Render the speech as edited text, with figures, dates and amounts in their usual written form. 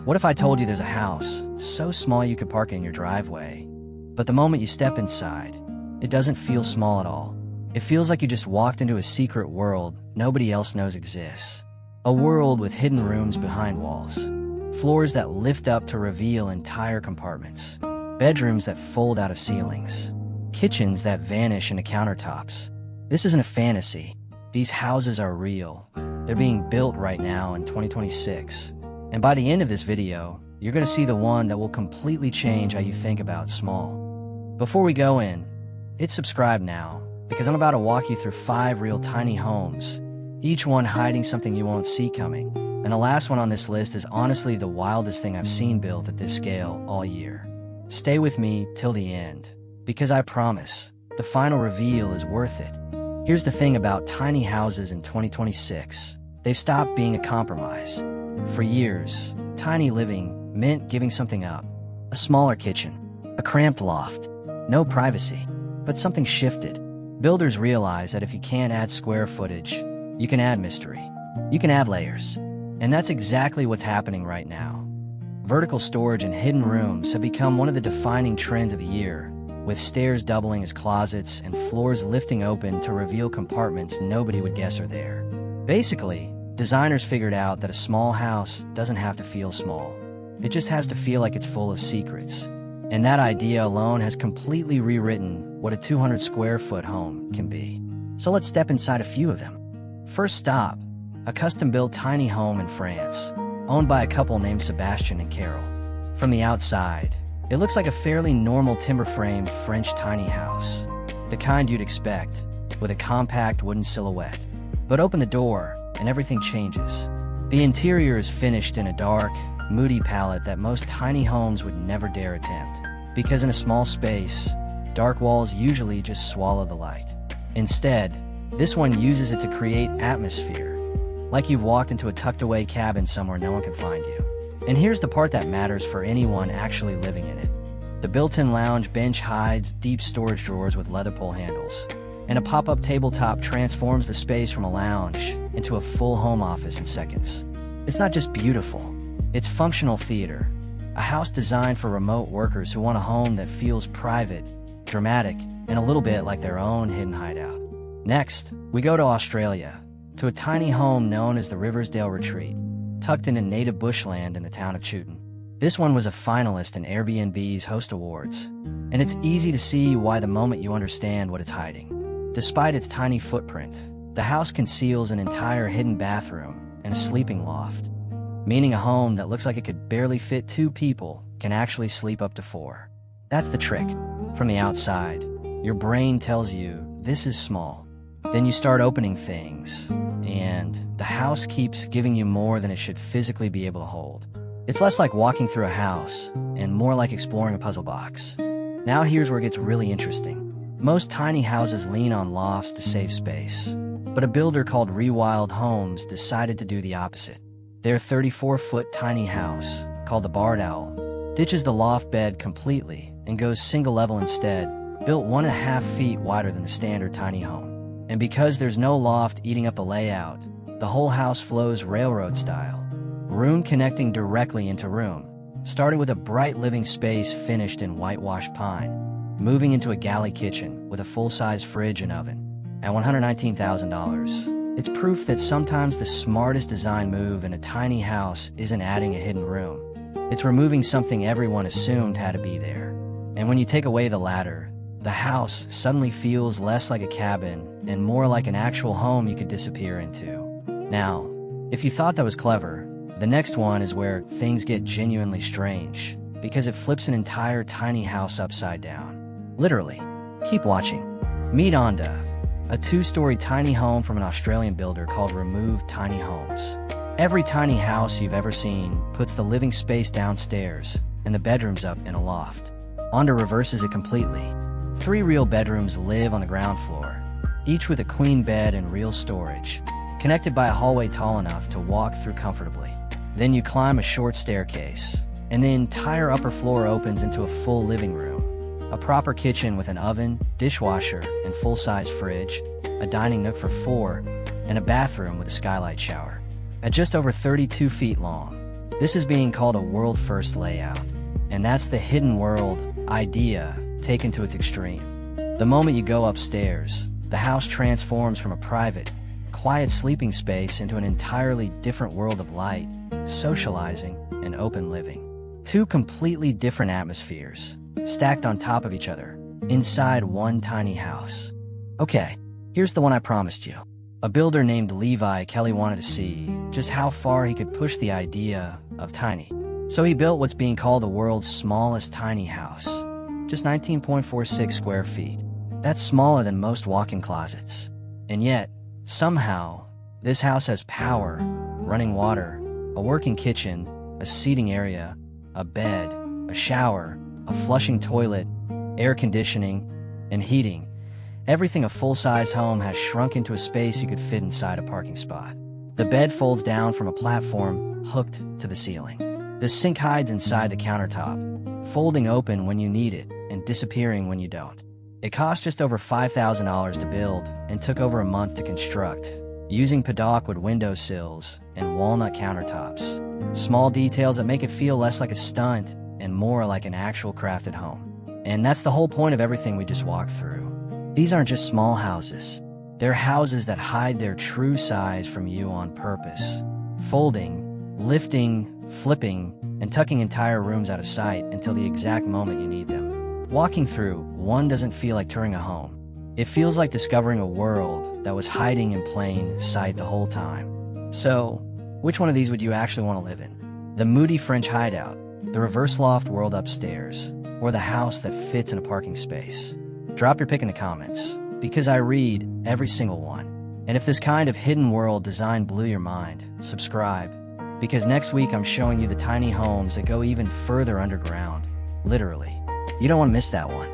What if I told you there's a house so small you could park it in your driveway, but the moment you step inside, it doesn't feel small at all. It feels like you just walked into a secret world nobody else knows exists. A world with hidden rooms behind walls, floors that lift up to reveal entire compartments, bedrooms that fold out of ceilings, kitchens that vanish into countertops. This isn't a fantasy. These houses are real. They're being built right now in 2026. And by the end of this video, you're going to see the one that will completely change how you think about small. Before we go in, hit subscribe now, because I'm about to walk you through 5 real tiny homes, each one hiding something you won't see coming. And the last one on this list is honestly the wildest thing I've seen built at this scale all year. Stay with me till the end, because I promise, the final reveal is worth it. Here's the thing about tiny houses in 2026. They've stopped being a compromise. For years, tiny living meant giving something up. A smaller kitchen, a cramped loft, no privacy. But something shifted. Builders realized that if you can't add square footage, you can add mystery. You can add layers. And that's exactly what's happening right now. Vertical storage and hidden rooms have become one of the defining trends of the year, with stairs doubling as closets and floors lifting open to reveal compartments nobody would guess are there. Basically, designers figured out that a small house doesn't have to feel small. It just has to feel like it's full of secrets. And that idea alone has completely rewritten what a 200 square foot home can be. So let's step inside a few of them. First stop, a custom-built tiny home in France, owned by a couple named Sebastian and Carol. From the outside, it looks like a fairly normal timber-framed French tiny house, the kind you'd expect, with a compact wooden silhouette. But open the door, and everything changes. The interior is finished in a dark, moody palette that most tiny homes would never dare attempt. Because in a small space, dark walls usually just swallow the light. Instead, this one uses it to create atmosphere, like you've walked into a tucked-away cabin somewhere no one can find you. And here's the part that matters for anyone actually living in it. The built-in lounge bench hides deep storage drawers with leather pull handles, and a pop-up tabletop transforms the space from a lounge into a full home office in seconds. It's not just beautiful, it's functional theater, a house designed for remote workers who want a home that feels private, dramatic, and a little bit like their own hidden hideout. Next, we go to Australia, to a tiny home known as the Riversdale Retreat, tucked into native bushland in the town of Chewton. This one was a finalist in Airbnb's Host Awards, and it's easy to see why the moment you understand what it's hiding. Despite its tiny footprint, the house conceals an entire hidden bathroom and a sleeping loft, meaning a home that looks like it could barely fit 2 people can actually sleep up to 4. That's the trick. From the outside, your brain tells you this is small. Then you start opening things, and the house keeps giving you more than it should physically be able to hold. It's less like walking through a house, and more like exploring a puzzle box. Now here's where it gets really interesting. Most tiny houses lean on lofts to save space, but a builder called Rewild Homes decided to do the opposite. Their 34-foot tiny house, called the Barred Owl, ditches the loft bed completely and goes single-level instead, built 1.5 feet wider than the standard tiny home. And because there's no loft eating up the layout, the whole house flows railroad style, room connecting directly into room, starting with a bright living space finished in whitewashed pine, moving into a galley kitchen with a full-size fridge and oven. At $119,000, it's proof that sometimes the smartest design move in a tiny house isn't adding a hidden room. It's removing something everyone assumed had to be there. And when you take away the latter, the house suddenly feels less like a cabin and more like an actual home you could disappear into. Now, if you thought that was clever, the next one is where things get genuinely strange, because it flips an entire tiny house upside down. Literally. Keep watching. Meet Onda, a 2-story tiny home from an Australian builder called Removed Tiny Homes. Every tiny house you've ever seen puts the living space downstairs and the bedrooms up in a loft. Onda reverses it completely. 3 real bedrooms live on the ground floor, each with a queen bed and real storage, connected by a hallway tall enough to walk through comfortably. Then you climb a short staircase, and the entire upper floor opens into a full living room, a proper kitchen with an oven, dishwasher, and full-size fridge, a dining nook for 4, and a bathroom with a skylight shower. At just over 32 feet long, This is being called a world-first layout, and that's the hidden world idea taken to its extreme. The moment you go upstairs, the house transforms from a private, quiet sleeping space into an entirely different world of light, socializing, and open living. Two completely different atmospheres, stacked on top of each other, inside one tiny house. Okay, here's the one I promised you. A builder named Levi Kelly wanted to see just how far he could push the idea of tiny. So he built what's being called the world's smallest tiny house, just 19.46 square feet. That's smaller than most walk-in closets. And yet, somehow, this house has power, running water, a working kitchen, a seating area, a bed, a shower, a flushing toilet, air conditioning, and heating. Everything a full-size home has shrunk into a space you could fit inside a parking spot. The bed folds down from a platform hooked to the ceiling. The sink hides inside the countertop, folding open when you need it and disappearing when you don't. It cost just over $5,000 to build and took over a month to construct, using paddockwood windowsills and walnut countertops. Small details that make it feel less like a stunt and more like an actual crafted home. And that's the whole point of everything we just walked through. These aren't just small houses. They're houses that hide their true size from you on purpose, folding, lifting, flipping, and tucking entire rooms out of sight until the exact moment you need them. Walking through one doesn't feel like touring a home. It feels like discovering a world that was hiding in plain sight the whole time. So, which one of these would you actually want to live in? The moody French hideout, the reverse loft world upstairs, or the house that fits in a parking space? Drop your pick in the comments, because I read every single one. And if this kind of hidden world design blew your mind, subscribe, because next week I'm showing you the tiny homes that go even further underground, literally. You don't want to miss that one.